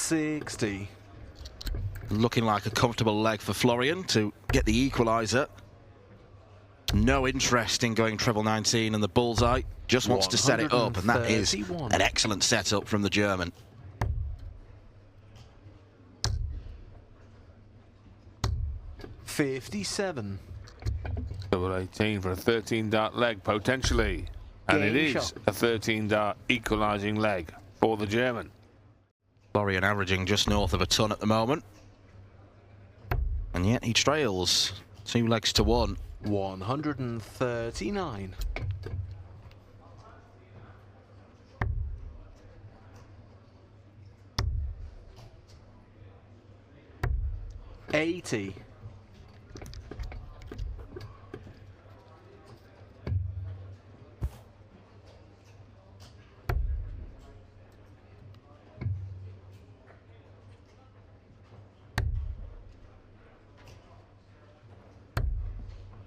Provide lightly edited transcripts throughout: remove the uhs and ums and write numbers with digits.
60. Looking like a comfortable leg for Florian to get the equaliser. No interest in going treble 19 and the bullseye. Just wants to set it up, and that is an excellent setup from the German. $57. Double 18 for a 13-dart leg, potentially. And it is a 13-dart equalising leg for the German. Florian averaging just north of a ton at the moment. And yet he trails 2 legs to 1. 139. $80.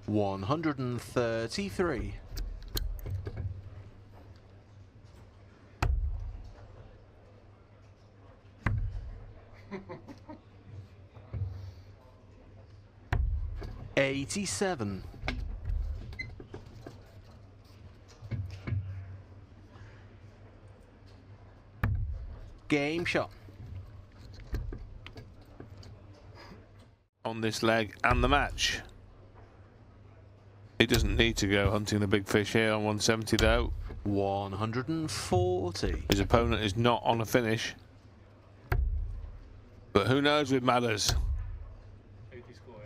$133. $87. Game shot. On this leg and the match. He doesn't need to go hunting the big fish here on 170 though. 140. His opponent is not on a finish. But who knows with Madders? 80 score,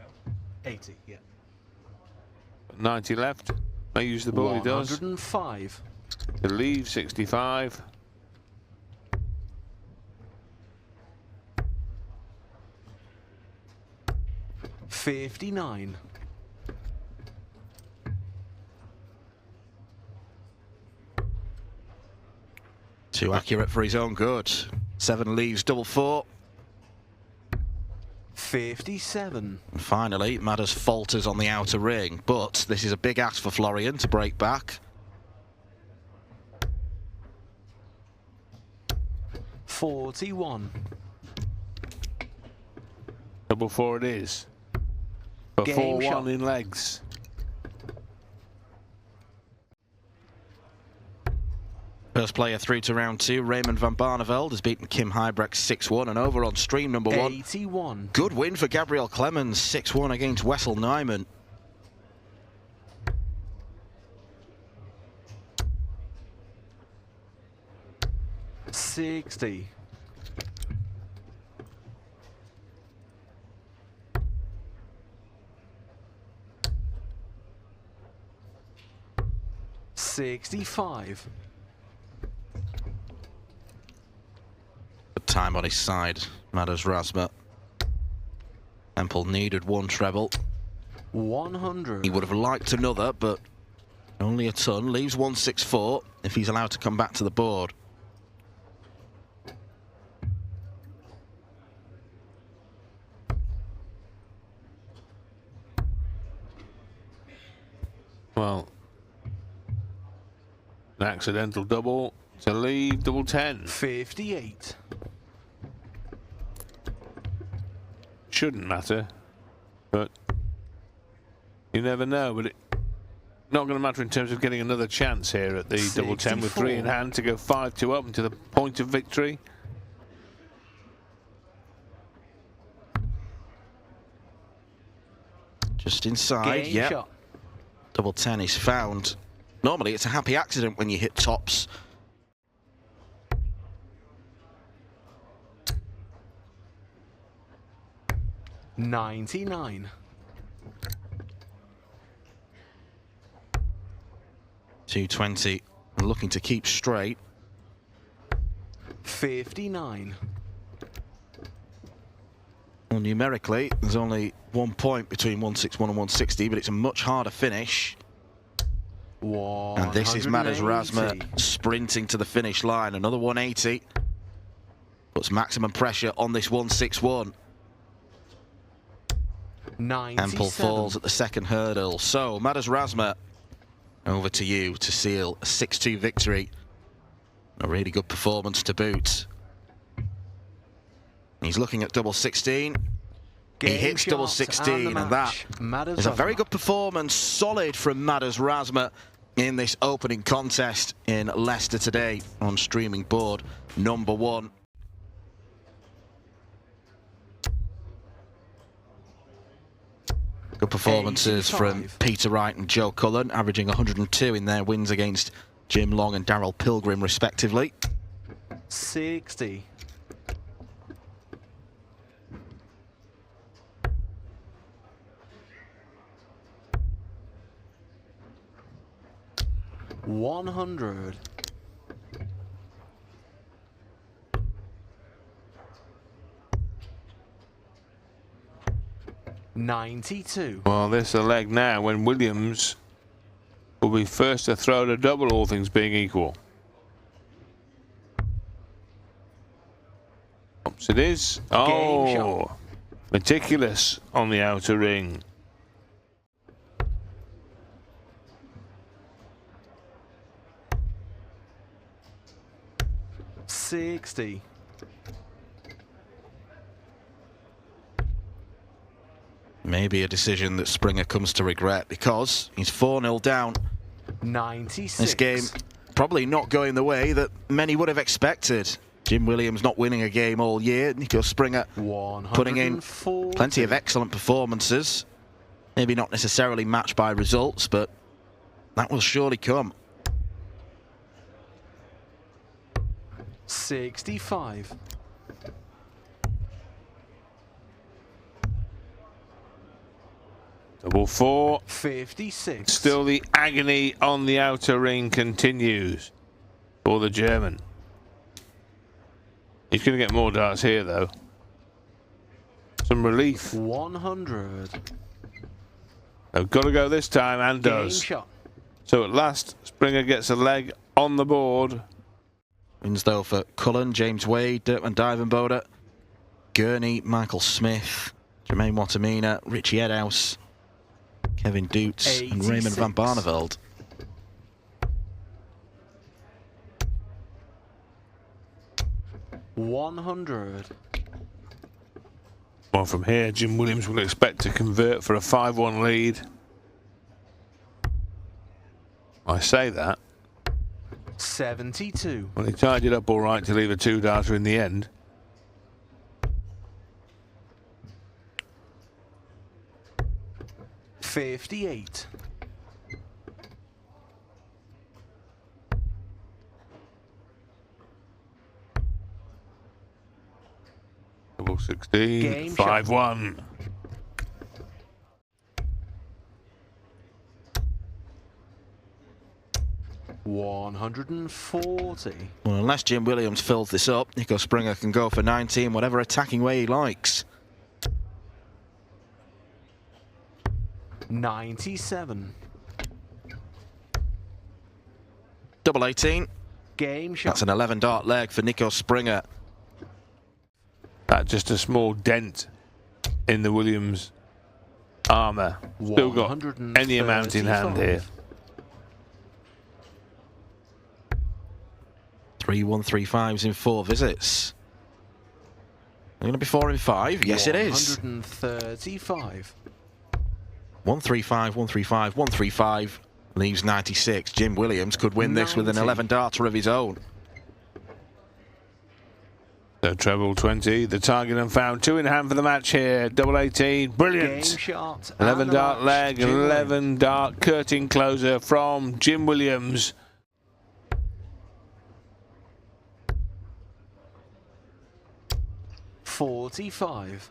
yeah? 80, yeah. 90 left. May use the ball, he does. 105. To leave 65. $59. Too accurate for his own good. 7 leaves, double 4. 57. And finally, Madders falters on the outer ring, but this is a big ask for Florian to break back. 41. Double 4 it is. For 4-1 in legs. First player through to round 2, Raymond van Barneveld has beaten Kim Huybrecht 6-1, and over on stream number 1. 81. Good win for Gabriel Clemens, 6-1 against Wessel Nyman. $60. $65. Time on his side, Madders Razma. Hempel needed 1 treble. 100. He would have liked another, but only a ton. Leaves 164 if he's allowed to come back to the board. Well, an accidental double to leave, double 10. 58. Shouldn't matter, but you never know. But it's not going to matter in terms of getting another chance here at the double 10 with 3 in hand to go 5-2 up and to the point of victory. Just inside, yeah. Double 10 is found. Normally it's a happy accident when you hit tops. $99. 220, and looking to keep straight. 59. Well, numerically, there's only 1 point between 161 and 160, but it's a much harder finish. And this is Madders Razma sprinting to the finish line. Another 180. Puts maximum pressure on this 161. Hempel falls at the second hurdle. So, Madders Razma, over to you to seal a 6-2 victory. A really good performance to boot. He's looking at double 16. He Game hits double shot 16, and that Matters is a very Razma. good performance, solid from Matters Razma in this opening contest in Leicester today on streaming board number 1. Good performances 85. from Peter Wright and Joe Cullen, averaging 102 in their wins against Jim Long and Darryl Pilgrim, respectively. 60. $100. $92. Well, this is a leg now when Williams will be first to throw the double, all things being equal. Oops, it is. Oh, shot. meticulous on the outer ring. $60. Maybe a decision that Springer comes to regret, because he's 4-0 down. 96. This game probably not going the way that many would have expected. Jim Williams not winning a game all year. Nico Springer putting in 140. plenty of excellent performances. Maybe not necessarily matched by results, but that will surely come. 65. Double 4. 56. Still the agony on the outer ring continues for the German. He's going to get more darts here, though. Some relief. 100. They've got to go this time, and Game does. shot. So at last, Springer gets a leg on the board. Wins though for Cullen, James Wade, Dirkman Divenboder, Gurney, Michael Smith, Jermaine Watamina, Richie Edhouse, Kevin Doots, and Raymond 86. van Barneveld. $100. Well, from here, Jim Williams will expect to convert for a 5-1 lead. I say that. 72. Well, he tied it up all right to leave a 2-darter in the end. $58. Double 16, Game shot. 5-1. $140. Well, unless Jim Williams fills this up, Nico Springer can go for 19 whatever attacking way he likes. 97. Double 18. Game shot. That's an 11-dart leg for Nico Springer. That's just a small dent in the Williams armour. Still got any amount in hand here. 3 135s in 4 visits. They're going to be 4 in 5. Yes, it is. 135. 135, 135, 135. Leaves 96. Jim Williams could win this with an 11-darter of his own. So treble 20, the target unfound. 2 in hand for the match here. Double 18, brilliant. Game shot. 11 dart and the leg, match. Jim 11 dart curtain closer from Jim Williams. $45.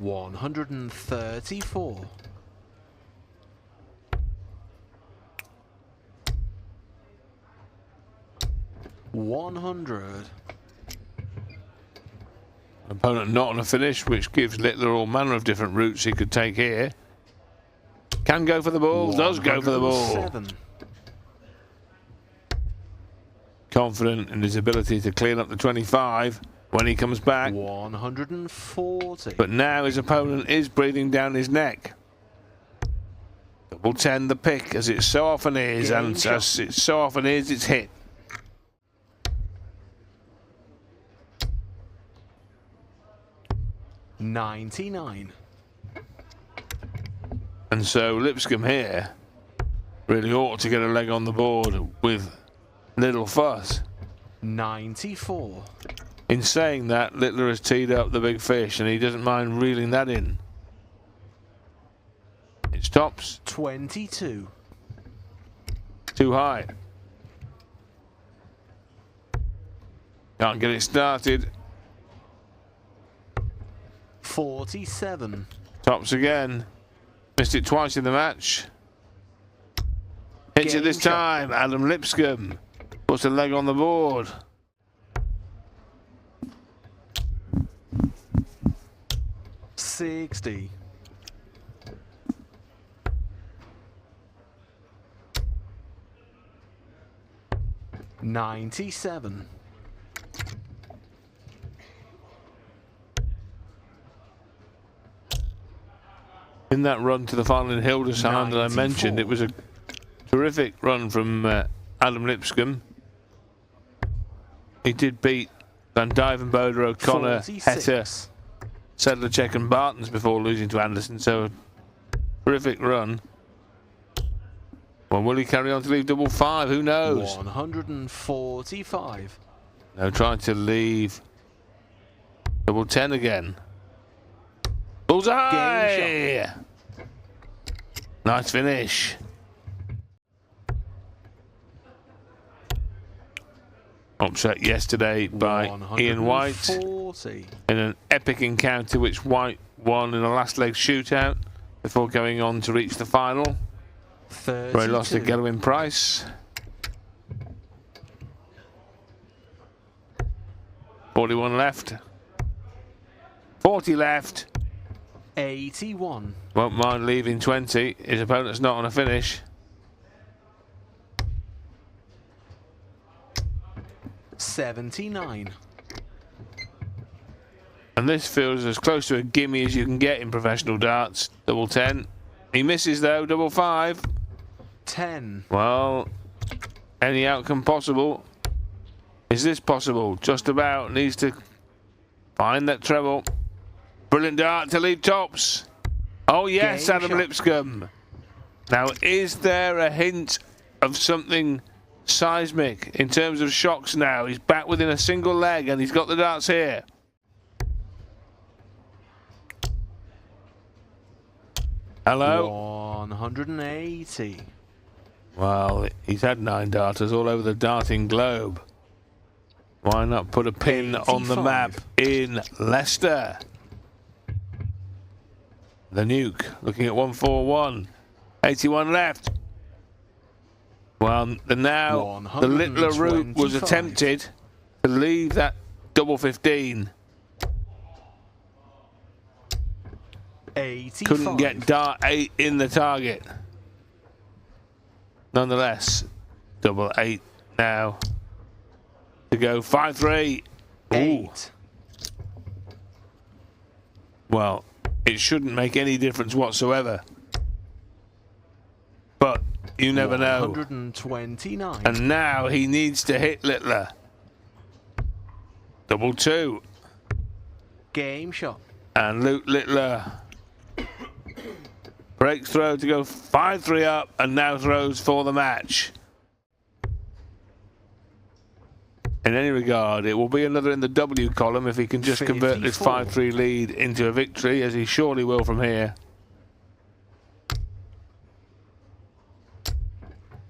$134. $100. Opponent not on a finish, which gives Littler all manner of different routes he could take here. Can go for the ball, does go for the ball. 107. Confident in his ability to clean up the 25 when he comes back. 140. But now his opponent is breathing down his neck. Double 10 the pick, as it so often is, and as it so often is, it's hit. $99. And so Lipscombe here really ought to get a leg on the board with little fuss. 94. In saying that, Littler has teed up the big fish and he doesn't mind reeling that in. It's tops. 22. Too high. Can't get it started. 47. Tops again. Missed it twice in the match. Hits it this time. Adam Lipscombe puts a leg on the board. $60. $97. In that run to the final in Hildesheim that I mentioned, it was a terrific run from Adam Lipscombe. He did beat Van Dyvenbode, O'Connor, Heta, Sedlacek and Bartons before losing to Anderson, so a terrific run. Well, will he carry on to leave double 5? Who knows? 145. No, trying to leave double 10 again. Bullseye! Nice finish. Upset yesterday by Ian White in an epic encounter which White won in a last leg shootout before going on to reach the final, 32. where he lost to Gelwin Price. 41 left. 40 left. 81. Won't mind leaving 20. His opponent's not on a finish. 79. And this feels as close to a gimme as you can get in professional darts. Double 10. He misses though, double 5. 10. Well, any outcome possible. Is this possible? Just about. Needs to find that treble. Brilliant dart to lead tops. Oh yes, Game Adam shot. Lipscombe. Now, is there a hint of something seismic in terms of shocks now? He's back within a single leg and he's got the darts here. Hello? 180. Well, he's had 9 darters all over the darting globe. Why not put a pin on the 85. map in Leicester? The nuke looking at 141. 81 left. Well, now the Littler route was 125. attempted to leave that double 15. 85. Couldn't get dart 8 in the target. Nonetheless, double 8 now to go. 5-3. 8. Well, it shouldn't make any difference whatsoever. But you never know. 129. And now he needs to hit Littler. Double 2. Game shot. And Luke Littler breaks throw to go 5-3 up and now throws for the match. In any regard, it will be another in the W column if he can just convert this 5-3 lead into a victory, as he surely will from here.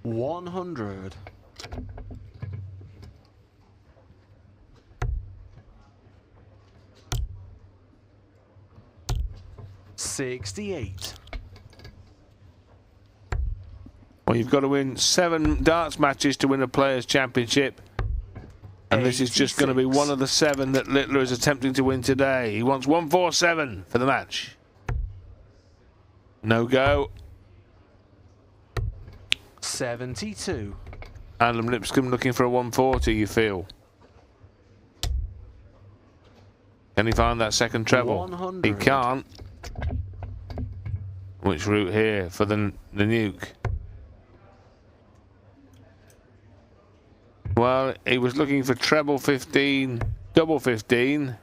100. $68. Well, you've got to win 7 darts matches to win a Players' Championship. And this is just going to be one of the 7 that Littler is attempting to win today. He wants 147 for the match. No go. 72. Adam Lipscombe looking for a 140, you feel. Can he find that second treble? 100. He can't. Which route here for the nuke? Well, he was looking for treble 15, double 15.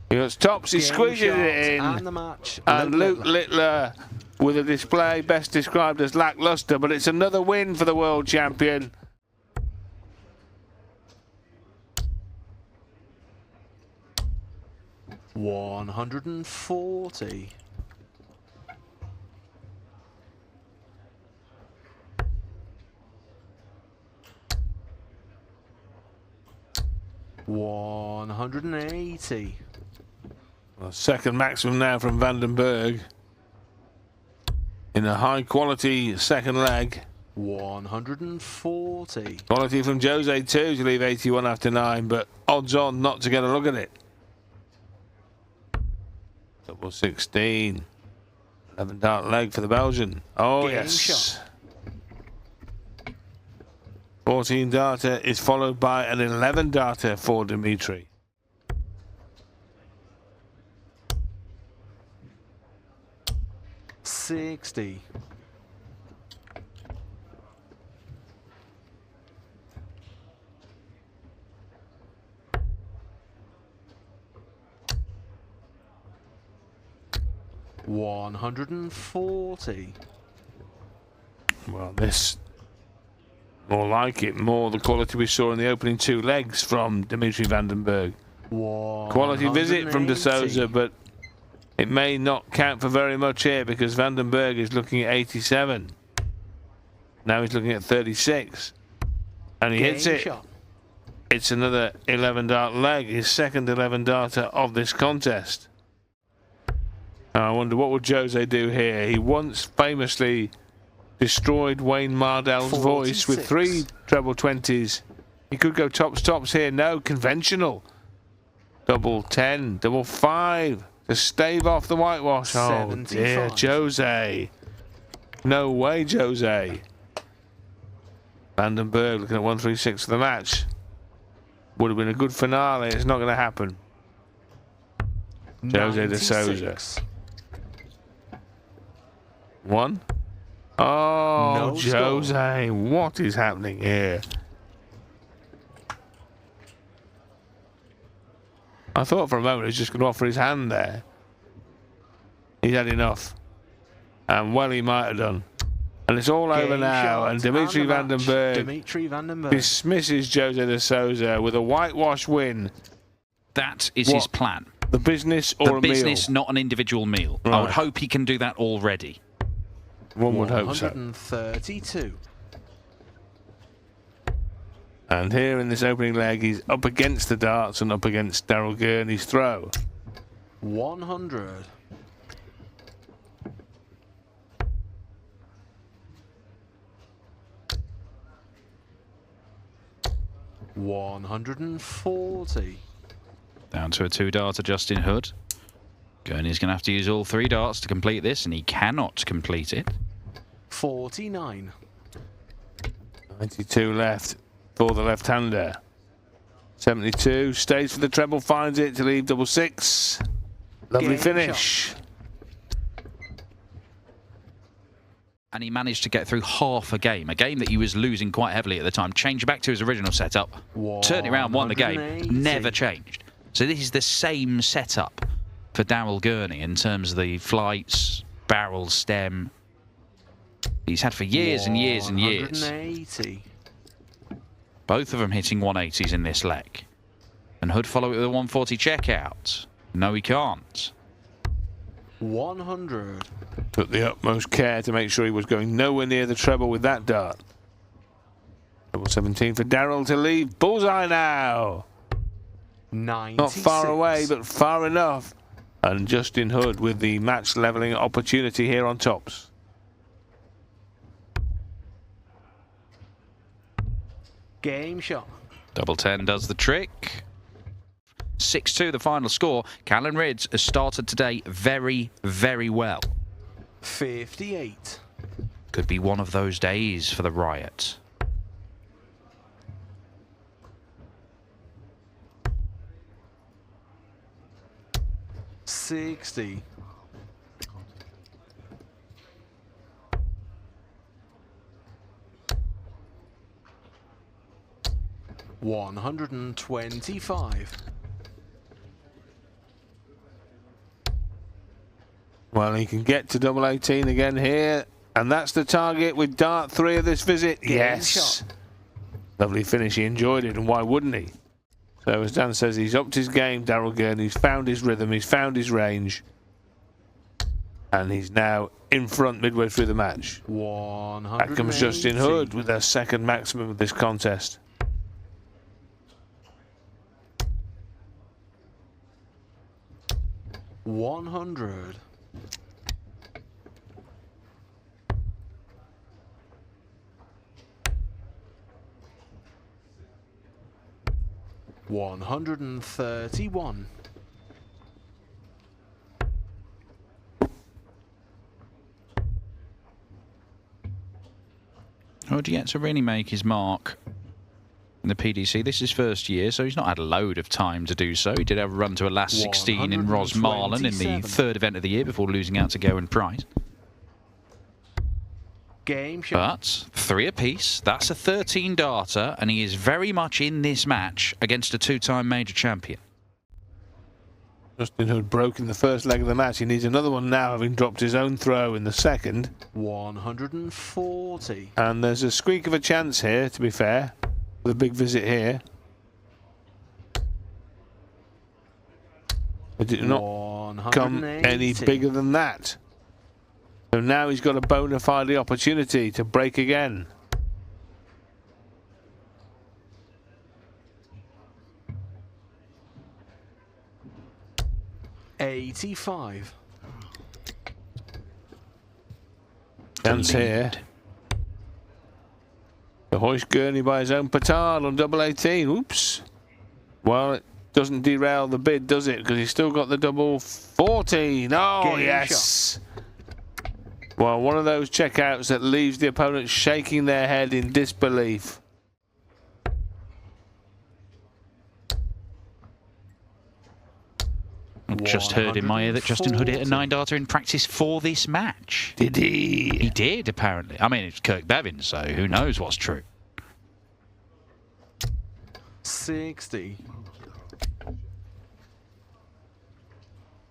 He goes tops, he Game squeezes shot it in. And the match. And Luke Littler. Littler with a display best described as lackluster, but it's another win for the world champion. $140. $180. Well, second maximum now from Vandenberg in a high quality second leg. 140. Quality from Jose too to leave 81 after 9, but odds on not to get a look at it. Double 16. 11 dart leg for the Belgian. Oh, Game yes. shot. 14 darter is followed by an 11 darter for Dimitri. $60. $140. Well, this more like it, more the quality we saw in the opening 2 legs from Dimitri Vandenberg. Quality visit from De Sousa, but it may not count for very much here because Vandenberg is looking at 87. Now he's looking at 36. And he hits it. Shot. It's another 11 dart leg, his second 11 darter of this contest. Now I wonder what would Jose do here. He once famously destroyed Wayne Mardell's voice with 3 treble 20s. He could go tops here. No, conventional. Double 10, double 5 to stave off the whitewash. Oh dear, 75. Jose. No way, Jose. Vandenberg looking at 136 for the match. Would have been a good finale. It's not going to happen. Jose De Sousa. 96. 1. Oh, No Jose, what is happening here? I thought for a moment he was just going to offer his hand there. He's had enough. And well, he might have done. And it's all over Game now. shot And Dimitri and the match. Vandenberg Dimitri Vandenberg. dismisses Jose De Sousa with a whitewash win. That is his plan. The business or The a business, meal? not an individual meal. I Right. would hope he can do that already. One would hope so. 132. And here in this opening leg, he's up against the darts and up against Daryl Gurney's throw. 100. $140. Down to a 2-darter, Justin Hood. Gurney's going to have to use all 3 darts to complete this, and he cannot complete it. 49. 92 left for the left-hander. 72, stays for the treble, finds it to leave double 6. Lovely Game finish. And he managed to get through half a game that he was losing quite heavily at the time. Changed back to his original setup, turned it around, won the game, 180. never changed. So this is the same setup for Daryl Gurney in terms of the flights, barrel, stem. He's had for years and years and years. 180. Both of them hitting 180s in this leg. And Hood follow it with a 140 checkout. No, he can't. 100. Took the utmost care to make sure he was going nowhere near the treble with that dart. Double 17 for Daryl to leave. Bullseye now. 96. Not far away, but far enough. And Justin Hood with the match levelling opportunity here on tops. Game shot. Double 10 does the trick. 6-2 the final score. Callan Ridds has started today very, very well. 58. Could be one of those days for the Riot. $60. 125. Well, he can get to double 18 again here. And that's the target with dart 3 of this visit. Game Yes. shot. Lovely finish. He enjoyed it, and why wouldn't he? So as Dan says, he's upped his game, Daryl Gurney. He's found his rhythm. He's found his range. And he's now in front midway through the match. 180. Back comes Justin Hood with their second maximum of this contest. $100. $131. Hood yet to really make his mark in the PDC. This is his first year, so he's not had a load of time to do so. He did have a run to a last 16 in Rosmarlen in the third event of the year before losing out to Gowan Price. Game shot. But 3 apiece, that's a 13 darter, and he is very much in this match against a 2-time major champion. Justin Hood broke in the first leg of the match. He needs another one now, having dropped his own throw in the second. 140. And there's a squeak of a chance here, to be fair, with a big visit here. But it did not come any bigger than that. So now he's got a bona fide opportunity to break again. $85. Chance here. The hoist Gurney by his own petard on double 18. Oops. Well, it doesn't derail the bid, does it? Because he's still got the double 14. Oh, Game yes. Well, one of those checkouts that leaves the opponent shaking their head in disbelief. I've just heard in my ear that Justin Hood hit a 9-darter in practice for this match. Did he? He did, apparently. I mean, it's Kirk Bevins, so who knows what's true. 60.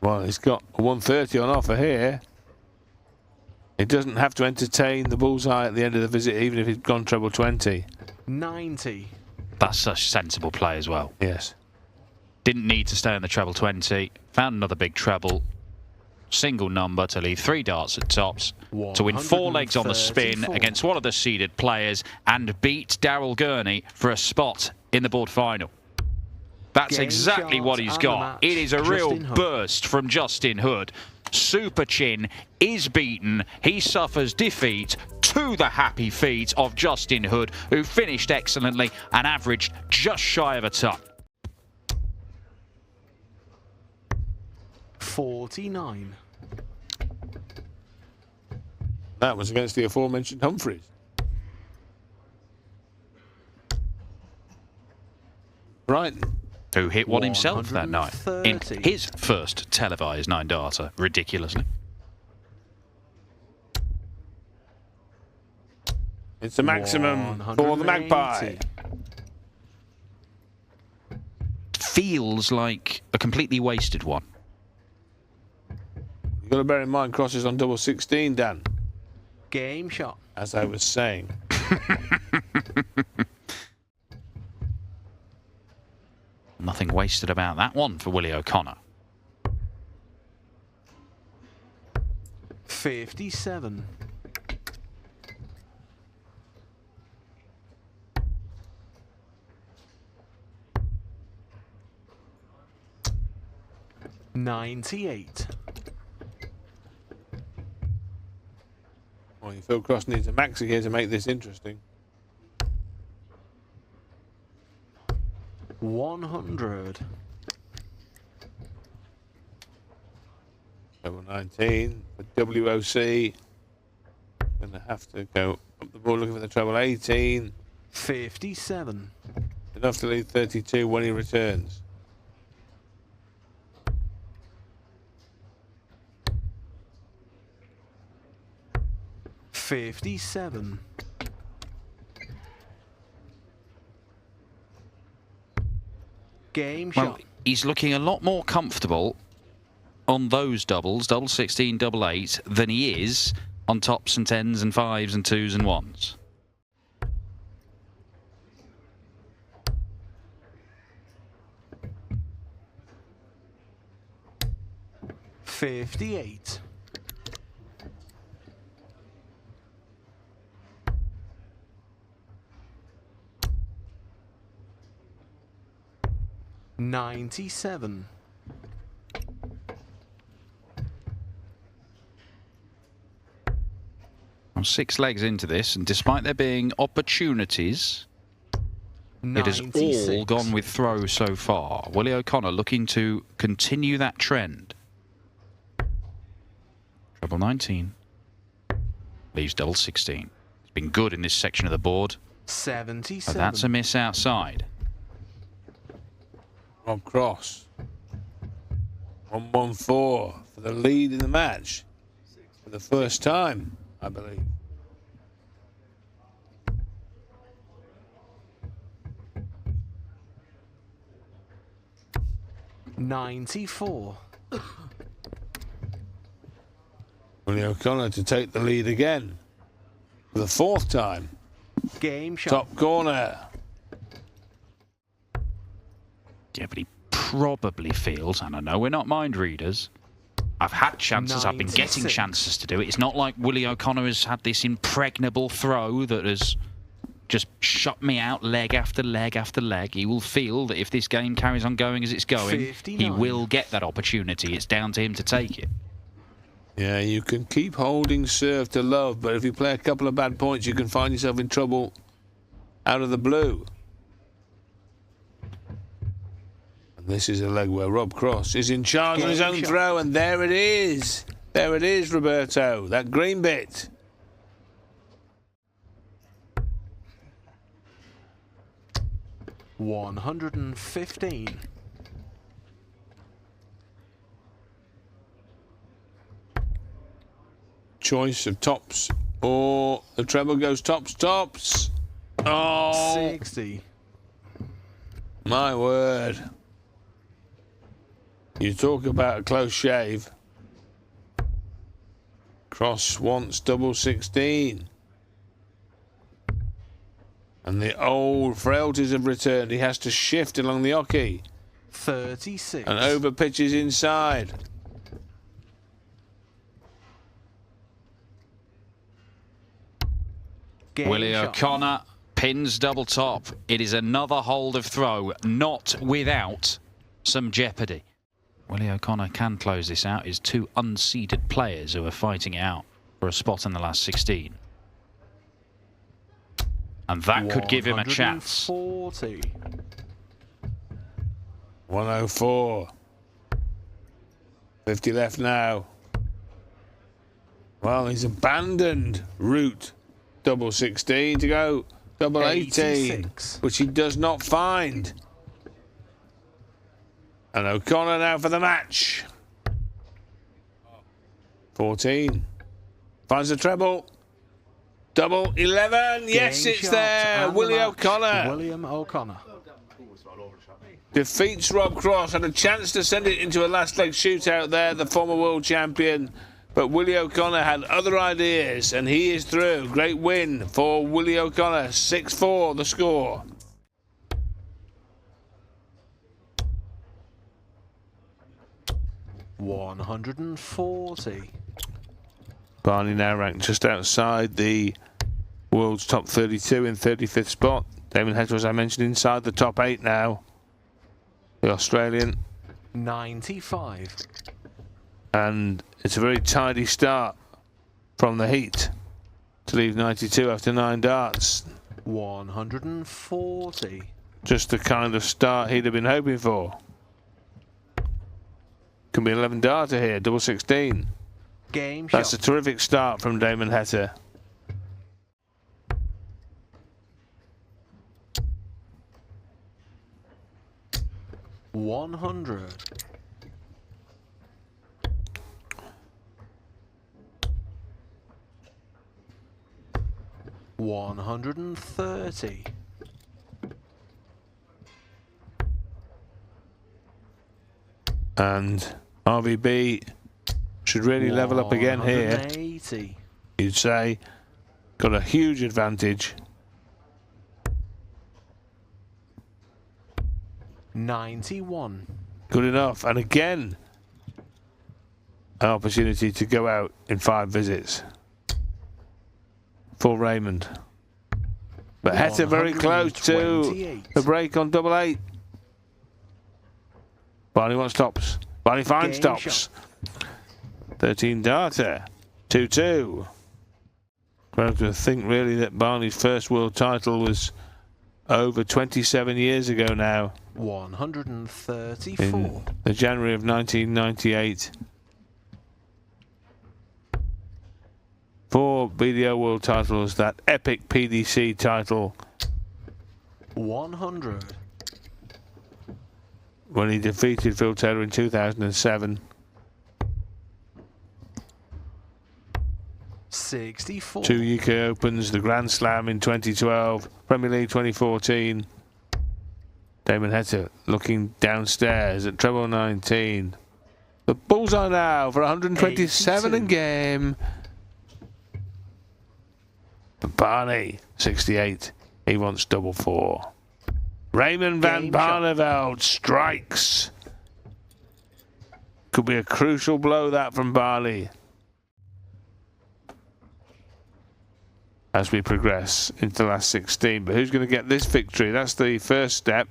Well, he's got a 130 on offer here. He doesn't have to entertain the bullseye at the end of the visit, even if he's gone treble 20. 90. That's such sensible play as well. Yes. Didn't need to stay on the treble 20. Found another big treble. Single number to leave 3 darts at tops. To win 4 legs on the spin against one of the seeded players and beat Daryl Gurney for a spot in the board final. That's exactly what he's got. It is a real burst from Justin Hood. Super Chin is beaten. He suffers defeat to the happy feet of Justin Hood, who finished excellently and averaged just shy of a ton. 49. That was against the aforementioned Humphreys. Brighton. Who hit one himself that night in his first televised 9-darter, ridiculously. It's a maximum for the Magpie. Feels like a completely wasted one. You've got to bear in mind crosses on double 16, Dan. Game shot. As I was saying. Nothing wasted about that one for Willie O'Connor. 57. $98. Well, Phil Cross needs a maxi here to make this interesting. 100. Double 19 for WOC. Going to have to go up the board looking for the treble 18. 57. Enough to lead 32 when he returns. $57. Game Well, shot. he's looking a lot more comfortable on those doubles, double 16, double 8, than he is on tops and 10s and 5s and 2s and 1s. $58. $97. I'm 6 legs into this, and despite there being opportunities, it has all 96. gone with throw so far. Willie O'Connor looking to continue that trend. Treble 19. Leaves double 16. It's been good in this section of the board. 77. But that's a miss outside. Rob Cross. 114 for the lead in the match. For the first time, I believe. $94. Willie O'Connor to take the lead again. For the 4th time. Game shot. Top corner. Yeah, but he probably feels, and I know we're not mind readers, I've had chances, I've been getting 96. chances to do it. It's not like Willie O'Connor has had this impregnable throw that has just shut me out leg after leg after leg. He will feel that if this game carries on going as it's going, 59. he will get that opportunity. It's down to him to take it. Yeah, you can keep holding serve to love, but if you play a couple of bad points, you can find yourself in trouble out of the blue. And this is a leg where Rob Cross is in charge on his own throw, and there it is. There it is, Roberto, that green bit. $115. Choice of tops, or the treble goes tops, tops. Oh, 60. my word. You talk about a close shave. Cross wants double 16. And the old frailties have returned. He has to shift along the oche 36. and over pitches inside. Game Willie shot. O'Connor pins double top. It is another hold of throw, not without some jeopardy. Willie O'Connor can close this out. His 2 unseeded players who are fighting it out for a spot in the last 16. And that could give him a chance. 140. 104. 50 left now. Well, he's abandoned route double 16 to go double 18, 86. which he does not find. And O'Connor now for the match. 14. Finds the treble. Double 11. Yes, Game it's shot there. and the Willie match. O'Connor William O'Connor. defeats Rob Cross. Had a chance to send it into a last leg shootout there, the former world champion. But Willie O'Connor had other ideas, and he is through. Great win for Willie O'Connor. 6-4 the score. $140. Barney now ranked just outside the world's top 32 in 35th spot. Damon Heta, as I mentioned, inside the top 8 now. The Australian. 95. And it's a very tidy start from the heat to leave 92 after 9 darts. 140. Just the kind of start he'd have been hoping for. Can be an 11 darter here, double 16. Game That's a shot. terrific start from Damon Heta. $100. $130. And RVB should really level up again here. 180. You'd say. Got a huge advantage. 91. Good enough. And again, an opportunity to go out in 5 visits for Raymond. But Heta very close to the break on double 8. Barney wants stops. Barney finds Game stops. 13 data. 2-2. Well, to think really that Barney's first world title was over 27 years ago now. 134. In the January of 1998. 4 BDO world titles, that epic PDC title. 100. When he defeated Phil Taylor in 2007. 64. 2 UK Opens, the Grand Slam in 2012, Premier League 2014. Damon Heta looking downstairs at treble 19. The bullseye now for 127 in game. But Barney, 68. He wants double 4. Raymond van Barneveld strikes. Could be a crucial blow that from Barney. As we progress into the last 16. But who's going to get this victory? That's the first step.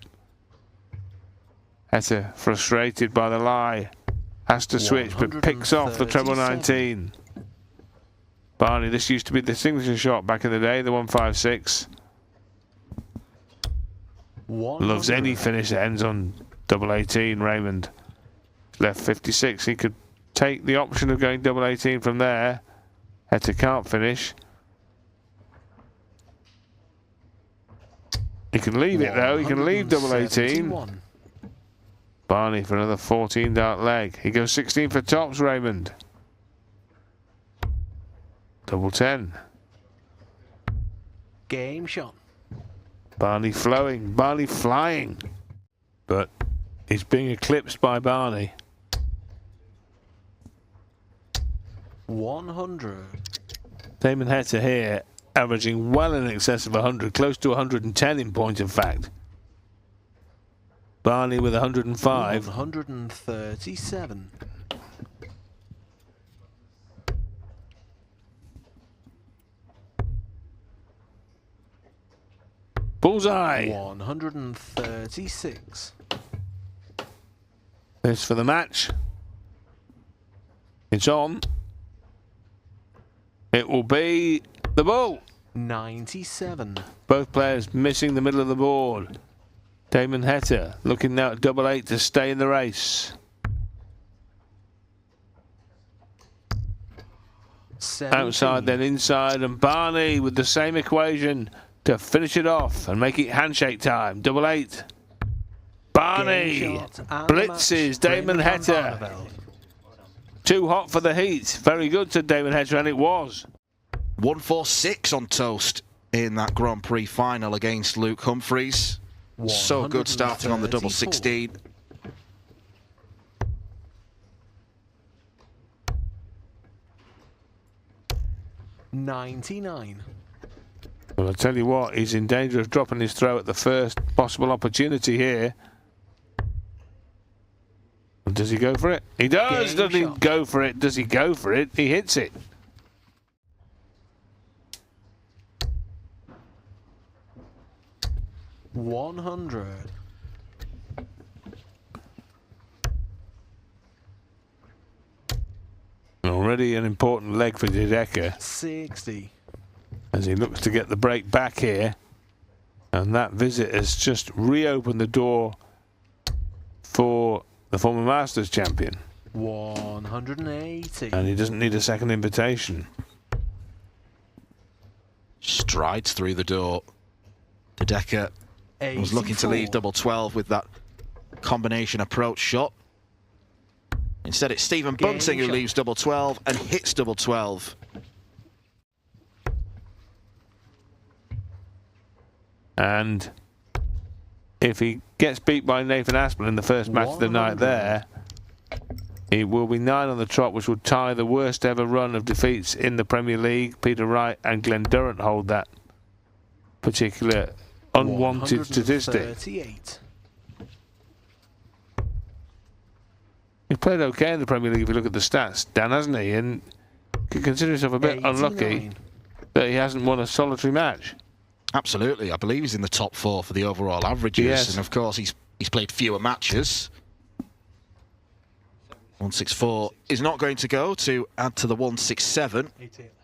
Heta, frustrated by the lie, has to switch, but picks off the treble 19. Barney, this used to be the signature shot back in the day, the 156. Loves any finish that ends on double 18. Raymond left 56. He could take the option of going double 18 from there. Heta can't finish. He can leave it though. He can leave double 18. Barney for another 14 dart leg. He goes 16 for tops. Raymond. Double 10. Game shot. Barney flowing. Barney flying. But he's being eclipsed by Barney. 100. Damon Heta here, averaging well in excess of 100, close to 110 in point of fact. Barney with 105. 137. Bullseye. 136. This for the match. It's on. It will be the bull. 97. Both players missing the middle of the board. Damon Heta looking now at double 8 to stay in the race. 17. Outside then inside, and Barney with the same equation to finish it off and make it handshake time. Double 8. Barney blitzes Damon Heta. Too hot for the heat. Very good to Damon Heta, and it was. 146 on toast in that Grand Prix final against Luke Humphreys. So good starting on the double 16. $99. Well, I tell you what, he's in danger of dropping his throw at the first possible opportunity here. Does he go for it? He does. Doesn't he go for it? Does he go for it? He hits it. $100. Already an important leg for Dedeker 60. as he looks to get the break back here. And that visit has just reopened the door for the former Masters champion. 180. And he doesn't need a second invitation. Strides through the door. Dedeker was looking to leave double 12 with that combination approach shot. Instead, it's Stephen Bunting who leaves double 12 and hits double 12. And if he gets beat by Nathan Aspel in the first match of the night there, It will be 9 on the trot, which would tie the worst ever run of defeats in the Premier League. Peter Wright and Glenn Durrant hold that particular unwanted statistic. 138. He's played okay in the Premier League if you look at the stats, Dan, hasn't he? And can consider himself a bit 89. unlucky that he hasn't won a solitary match. Absolutely. I believe he's in the top 4 for the overall averages. Yes. And of course, he's played fewer matches. 164 is not going to go to add to the 167. 88 left.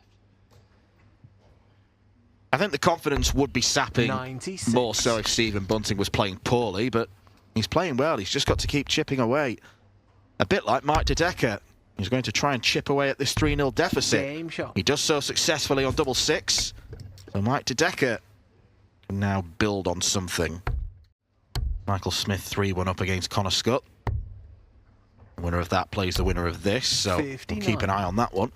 I think the confidence would be sapping 96. more so if Stephen Bunting was playing poorly, but he's playing well. He's just got to keep chipping away. A bit like Mike De Decker. He's going to try and chip away at this 3-0 deficit. Game shot. He does so successfully on double 6. So Mike De Decker can now build on something. Michael Smith 3-1 up against Connor Scott. The winner of that plays the winner of this, so we'll 59. keep an eye on that one.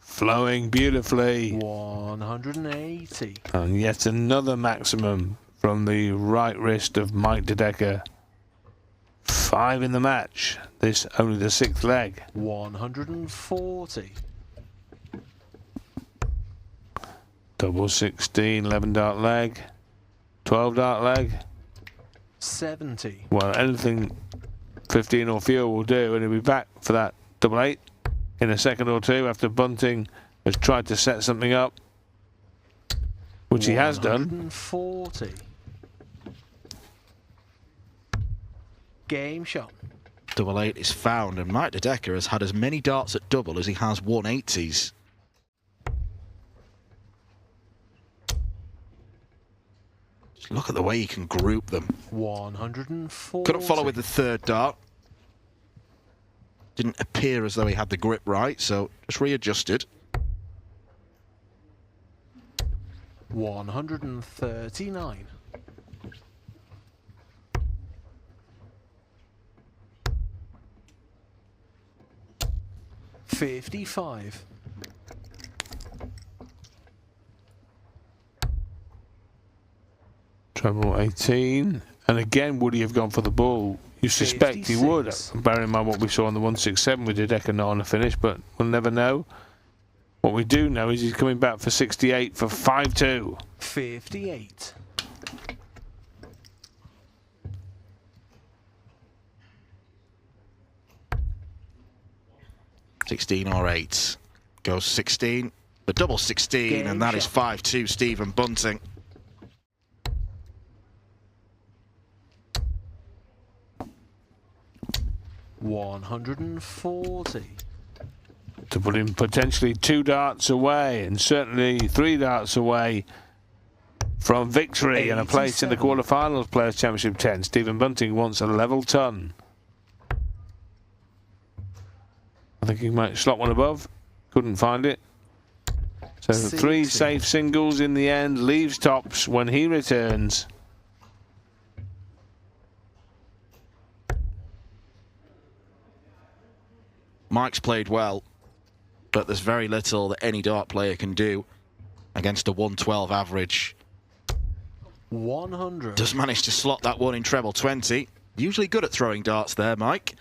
Flowing beautifully. 180. And yet another maximum from the right wrist of Mike De Decker. 5 in the match. This only the 6th leg. 140. Double 16, 11 dart leg. 12 dart leg. 70. Well, anything 15 or fewer will do, and he'll be back for that double 8 in a second or two after Bunting has tried to set something up, which he has done. 140. Game shot. Double 8 is found, and Mike De Decker has had as many darts at double as he has 180s. Just look at the way he can group them. 140. Couldn't follow with the 3rd dart. Didn't appear as though he had the grip right, so just readjusted. 139. $55. Treble 18. And again, would he have gone for the ball? You suspect he would, 56. bearing in mind what we saw on the 167 with De Decker not on the finish, but we'll never know. What we do know is he's coming back for 68 for 5-2. 58. $16 or 8. Goes 16. The double 16, Game and that is shot. 5-2 Stephen Bunting. $140. To put him potentially 2 darts away, and certainly 3 darts away from victory and a place in the 87. quarterfinals Players' Championship 10. Stephen Bunting wants a level ton. I think he might slot one above. Couldn't find it. So 3 60. safe singles in the end. Leaves tops when he returns. Mike's played well, but there's very little that any dart player can do against a 112 average. 100. Does manage to slot that one in treble 20. Usually good at throwing darts there, Mike.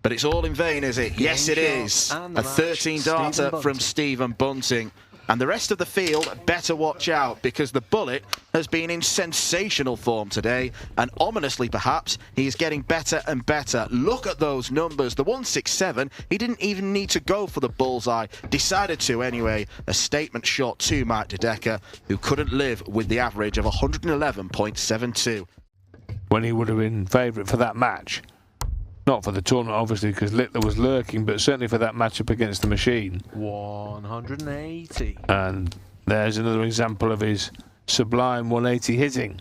But it's all in vain, is it? Yes, it shot is. and the A match, 13 darter Stephen from Bunting. Stephen Bunting. And the rest of the field better watch out, because the bullet has been in sensational form today. And ominously, perhaps, he is getting better and better. Look at those numbers. The 167, he didn't even need to go for the bullseye. Decided to anyway. A statement shot to Mike De Decker, who couldn't live with the average of 111.72. When he would have been favourite for that match. Not for the tournament, obviously, because Littler was lurking, but certainly for that matchup against the machine. 180. And there's another example of his sublime 180 hitting.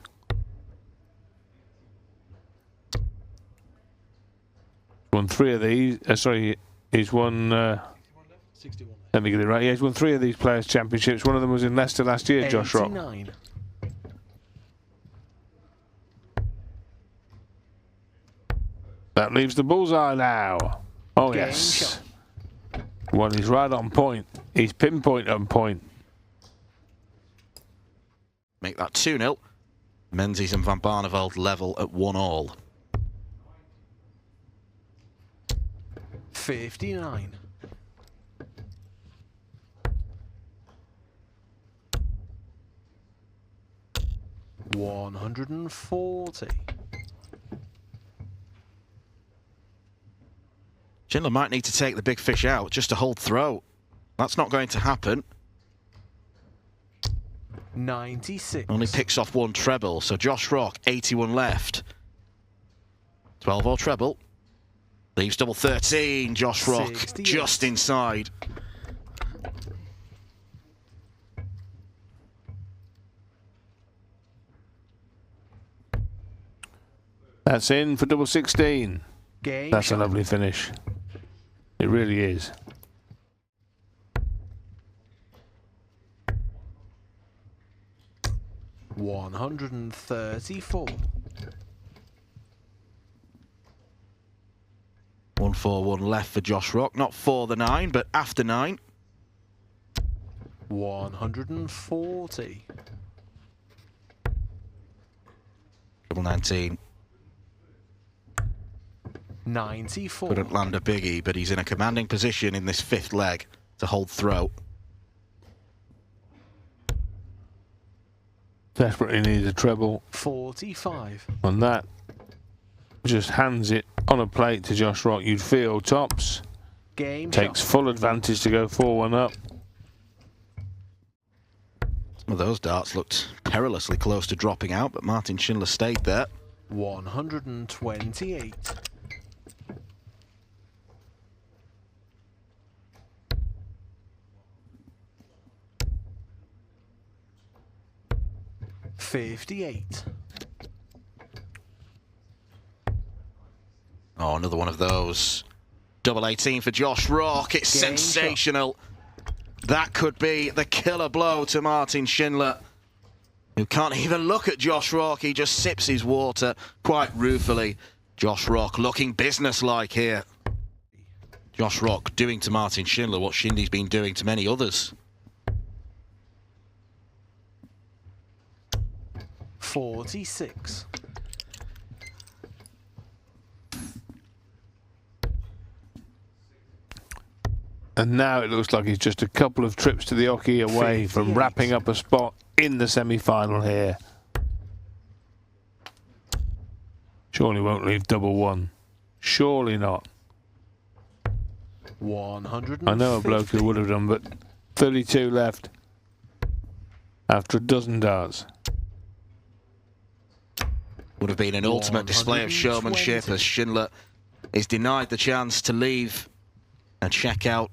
Won 3 of these. Sorry, he's won. 61 left. Let me get it right. Yeah, he's won 3 of these Players' Championships. One of them was in Leicester last year, Josh Rock. 89. That leaves the bullseye now. Oh, Game yes. shot. Well, he's right on point. He's pinpoint on point. Make that 2-0. Menzies and Van Barneveld level at 1-all. 59. $140. Schindler might need to take the big fish out just to hold throw. That's not going to happen. 96. Only picks off one treble, so Josh Rock, 81 left. 12 or treble. Leaves double 13. Josh Rock 68. just inside. That's in for double 16. Game That's a shot. lovely finish. It really is. $134. 1-4-1 left for Josh Rock. Not for the 9, but after 9. 140. Double 19. 94. Couldn't land a biggie, but he's in a commanding position in this 5th leg to hold throw. Desperately needs a treble 45. on that. Just hands it on a plate to Josh Rock. You'd feel tops. Game Takes shot. full advantage to go 4-1 up. Some of those darts looked perilously close to dropping out, but Martin Schindler stayed there. 128. $58. Oh, another one of those. Double 18 for Josh Rock. It's Game sensational. That could be the killer blow to Martin Schindler, who can't even look at Josh Rock. He just sips his water quite ruefully. Josh Rock looking businesslike here. Josh Rock doing to Martin Schindler what Shindy's been doing to many others. 46. And now it looks like he's just a couple of trips to the hockey away from 58. wrapping up a spot in the semi-final here. Surely won't leave double 1. Surely not. 150. I know a bloke who would have done, but 32 left after a dozen darts. Would have been an ultimate display of showmanship 120. as Schindler is denied the chance to leave and check out.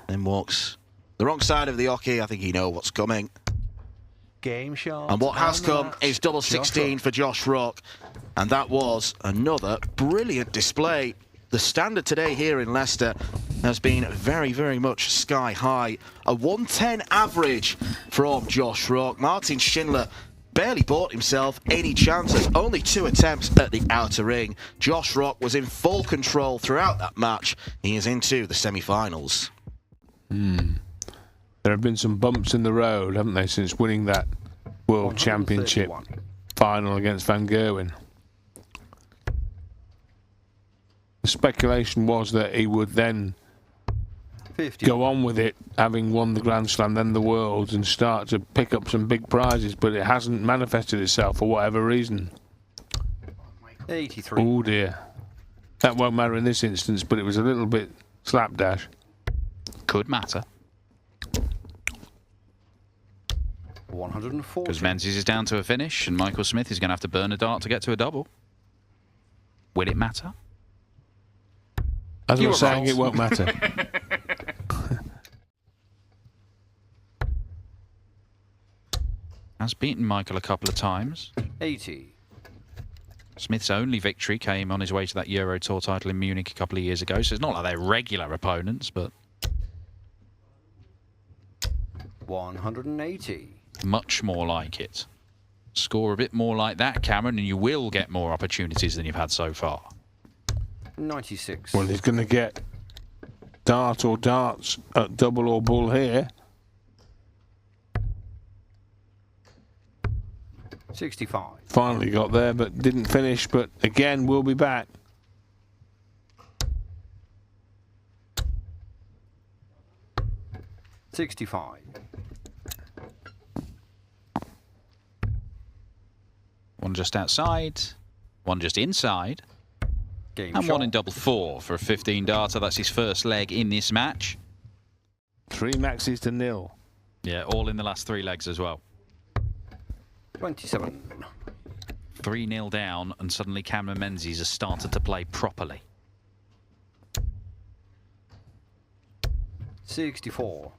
Then walks the wrong side of the hockey. I think he knows what's coming. Game shot. And what has on come that. is double 16 for Josh Rock. And that was another brilliant display. The standard today here in Leicester has been very, very much sky high. A 110 average from Josh Rock. Martin Schindler barely bought himself any chances. Only 2 attempts at the outer ring. Josh Rock was in full control throughout that match. He is into the semi-finals. There have been some bumps in the road, haven't they, since winning that World Championship final against Van Gerwen. The speculation was that he would then 50. go on with it, having won the Grand Slam, then the Worlds, and start to pick up some big prizes, but it hasn't manifested itself for whatever reason. 83. Oh dear. That won't matter in this instance, but it was a little bit slapdash. Could matter. 140. Because Menzies is down to a finish, and Michael Smith is going to have to burn a dart to get to a double. Will it matter? As I You was were saying, right. it won't matter. Has beaten Michael a couple of times. 80. Smith's only victory came on his way to that Euro Tour title in Munich a couple of years ago, so it's not like they're regular opponents, but 180. much more like it. Score a bit more like that, Cameron, and you will get more opportunities than you've had so far. 96. Well, he's going to get dart or darts at double or bull here. 65. Finally got there, but didn't finish. But again, we'll be back. $65. One just outside, one just inside, Game and shot. one in double four for a 15 darter. That's his first leg in this match. 3 maxes to 0. Yeah, all in the last 3 legs as well. 27. 3-0 down, and suddenly Cameron Menzies has started to play properly. 64.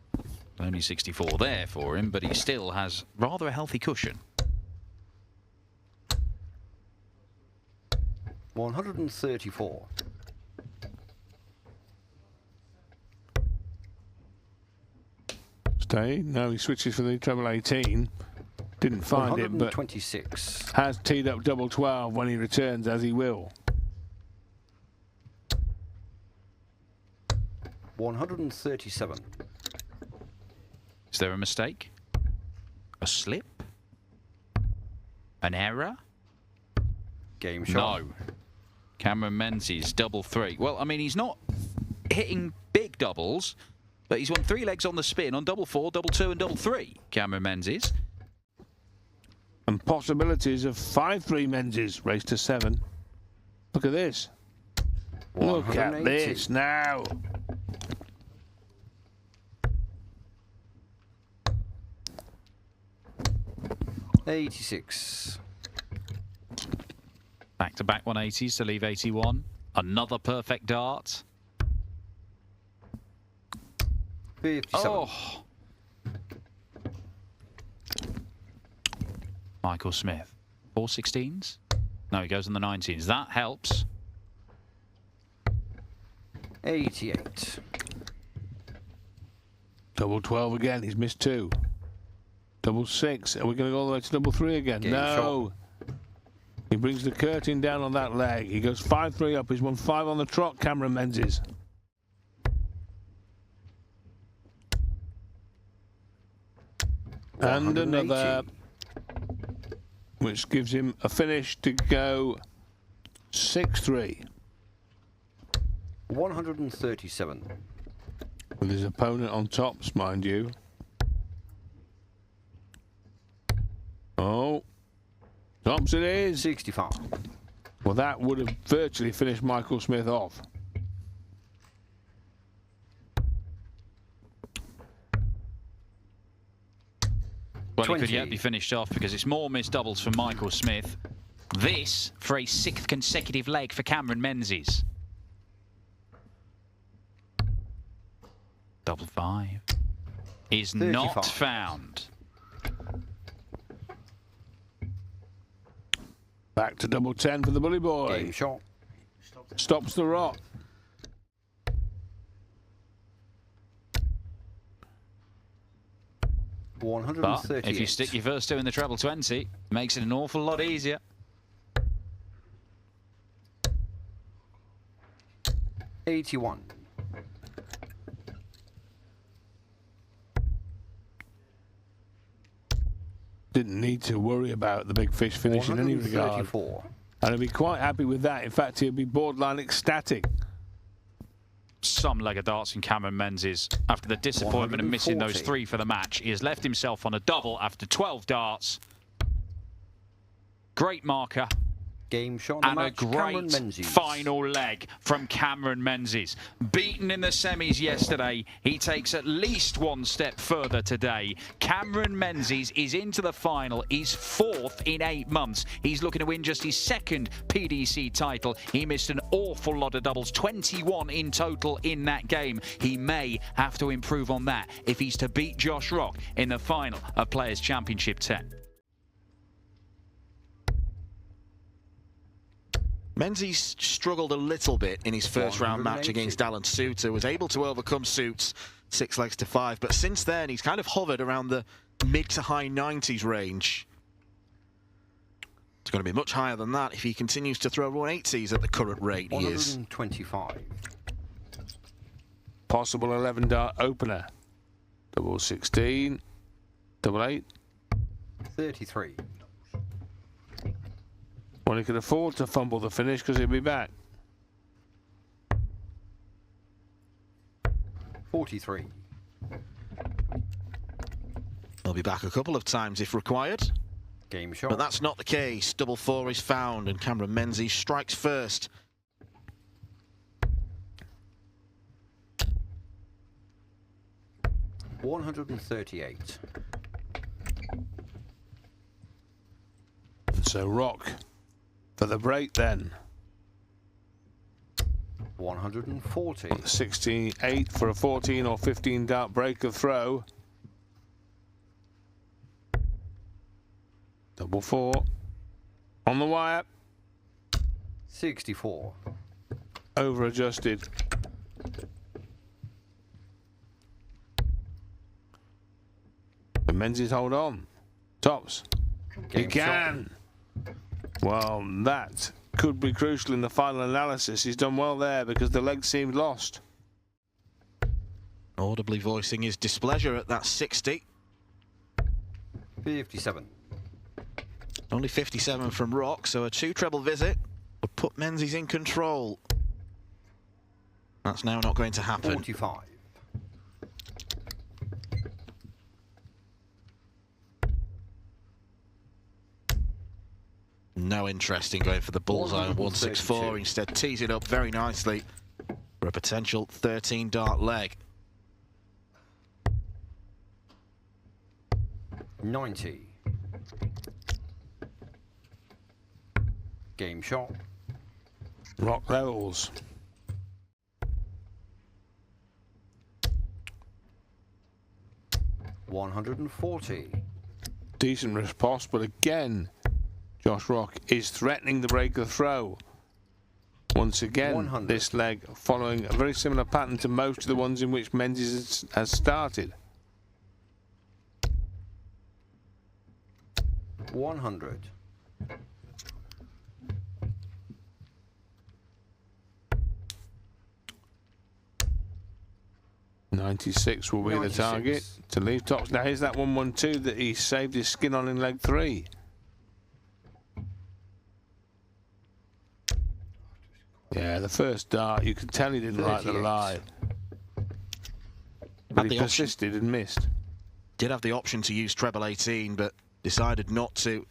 Only 64 there for him, but he still has rather a healthy cushion. 134. Stay. No, he switches for the treble 18. Didn't find it, but 126. has teed up double 12 when he returns, as he will. 137. Is there a mistake? A slip? An error? Game shot. No. Cameron Menzies, double 3. Well, I mean, he's not hitting big doubles, but he's won 3 legs on the spin on double 4, double 2, and double 3. Cameron Menzies. And possibilities of 5-3 Menzies, race to 7. Look at this. Look at 180. this now. $86. Back-to-back 180s to leave 81. Another perfect dart. 57. Oh! Michael Smith. 4 16s? No, he goes on the 19s. That helps. 88. Double 12 again. He's missed 2. Double 6. Are we going to go all the way to double 3 again? Game No. He brings the curtain down on that leg. He goes 5-3 up. He's won 5 on the trot, Cameron Menzies. And 180. another, which gives him a finish to go 6-3. 137. With his opponent on tops, mind you. Oh, tops it is. 65. Well, that would have virtually finished Michael Smith off. Well, he could 20. yet be finished off because it's more missed doubles for Michael Smith. This for a 6th consecutive leg for Cameron Menzies. Double 5 is 35. not found. Back to double 10 for the bully boy. Game shot. Stops the rot. But 138. if you stick your first 2 in the treble 20, it makes it an awful lot easier. $81. Didn't need to worry about the big fish finish in any regard. 134. And he'd be quite happy with that. In fact, he'd be borderline ecstatic. Some leg of darts in Cameron Menzies. After the disappointment of missing those 3 for the match, he has left himself on a double after 12 darts. Great marker. Game shot on And the a match, Cameron great Menzies. final leg from Cameron Menzies. Beaten in the semis yesterday, he takes at least 1 step further today. Cameron Menzies is into the final. He's 4th in 8 months. He's looking to win just his 2nd PDC title. He missed an awful lot of doubles, 21 in total in that game. He may have to improve on that if he's to beat Josh Rock in the final of Players' Championship 10. Menzies struggled a little bit in his first round match 180. against Alan Sousa, was able to overcome Suits 6 legs to 5, but since then he's kind of hovered around the mid to high 90s range. It's going to be much higher than that if he continues to throw 180s at the current rate he is. 125. Possible 11 dart opener. Double 16. Double 8. 33. Well, he could afford to fumble the finish because he'll be back. 43. He'll be back a couple of times if required. Game shot. But that's not the case. Double 4 is found and Cameron Menzies strikes first. $138. So Rock for the break then. 140. 68 for a 14 or 15 dart break of throw. Double 4 on the wire. 64. Over adjusted. The Menzies hold on. Tops. He Game can. Well, that could be crucial in the final analysis. He's done well there because the leg seemed lost. Audibly voicing his displeasure at that 60. 57. Only 57 from Rock, so a 2 treble visit would put Menzies in control. That's now not going to happen. 45. No interest in going for the bullseye on 164, 132. instead tees it up very nicely for a potential 13 dart leg. 90. Game shot. Rock levels. $140. Decent response, but again, Josh Rock is threatening the break of throw. Once again, 100. this leg following a very similar pattern to most of the ones in which Menzies has started. 100. .96 will be 96. the target to leave tops. Now here's that 112 that he saved his skin on in leg 3. Yeah, the first dart, you could tell he didn't like the 38. lie. But Had he the persisted and missed. Did have the option to use treble 18, but decided not to.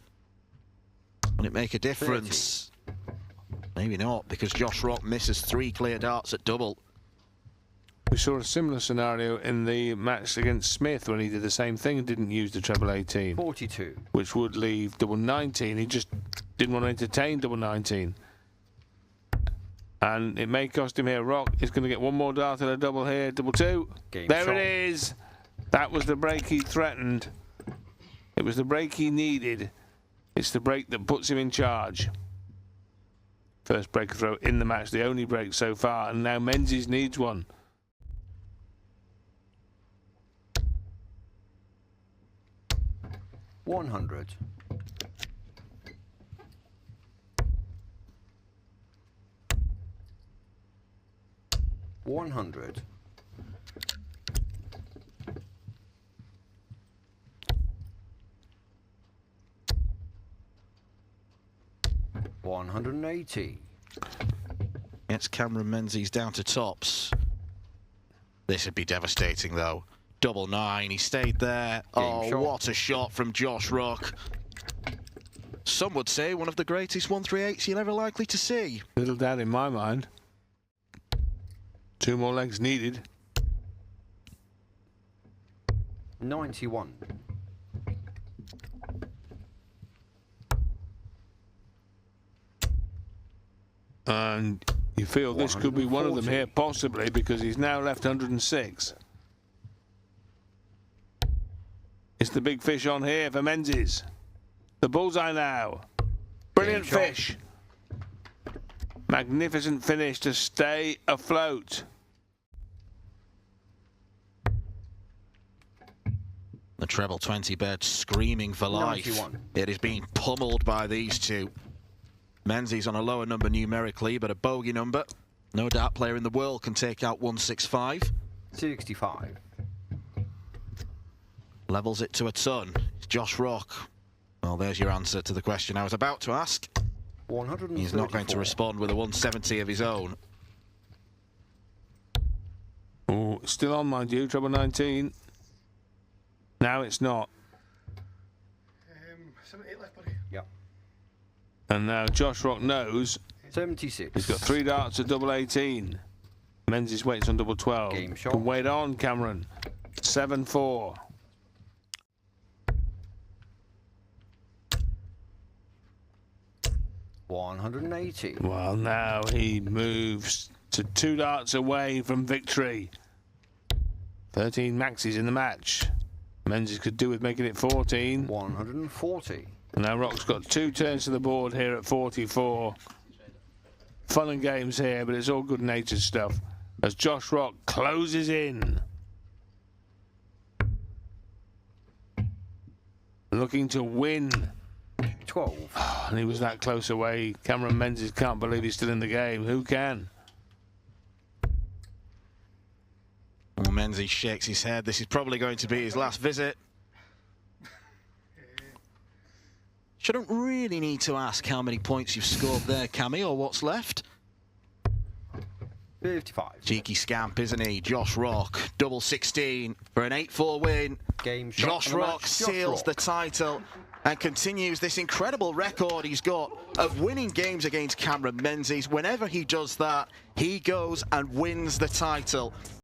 Will it make a difference? Maybe not, because Josh Rock misses 3 clear darts at double. We saw a similar scenario in the match against Smith when he did the same thing and didn't use the treble 18, 42. which would leave double 19. He just didn't want to entertain double 19. And it may cost him here. Rock is going to get one more dart at a double here. Double 2. Game There shot. it is. That was the break he threatened. It was the break he needed. It's the break that puts him in charge. First break throw in the match, the only break so far, and now Menzies needs one. $100. 100. $180. Gets Cameron Menzies down to tops. This would be devastating, though. Double 9, he stayed there. Oh, shot. what a shot from Josh Rock. Some would say one of the greatest 138s you're ever likely to see. Little doubt in my mind. 2 more legs needed. 91. And you feel this could be one of them here, possibly, because he's now left 106. It's the big fish on here for Menzies. The bullseye now. Brilliant Game shot. fish. Magnificent finish to stay afloat. The treble 20 bed screaming for life. 91. It is being pummeled by these two. Menzies on a lower number numerically, but a bogey number. No dart player in the world can take out 165. 65. Levels it to a ton. It's Josh Rock. Well, there's your answer to the question I was about to ask. 134. He's not going to respond with a 170 of his own. Oh, still on, mind you, treble 19. Now it's not. 78 left, buddy. Yep. And now Josh Rock knows 76. he's got 3 darts at double 18. Menzies waits on double 12. Game shot. Can wait on, Cameron. 7-4. $180. Well, now he moves to 2 darts away from victory. 13 maxis in the match. Menzies could do with making it 14. 140. And now Rock's got 2 turns to the board here at 44. Fun and games here, but it's all good-natured stuff. As Josh Rock closes in. Looking to win. 12. And he was that close away. Cameron Menzies can't believe he's still in the game. Who can? Well, Menzies shakes his head. This is probably going to be his last visit. Shouldn't really need to ask how many points you've scored there, Cammy, or what's left. 55. Cheeky scamp, isn't he? Josh Rock, double 16 for an 8-4 win. Game shot. Josh of the Rock match. seals the title and continues this incredible record he's got of winning games against Cameron Menzies. Whenever he does that, he goes and wins the title.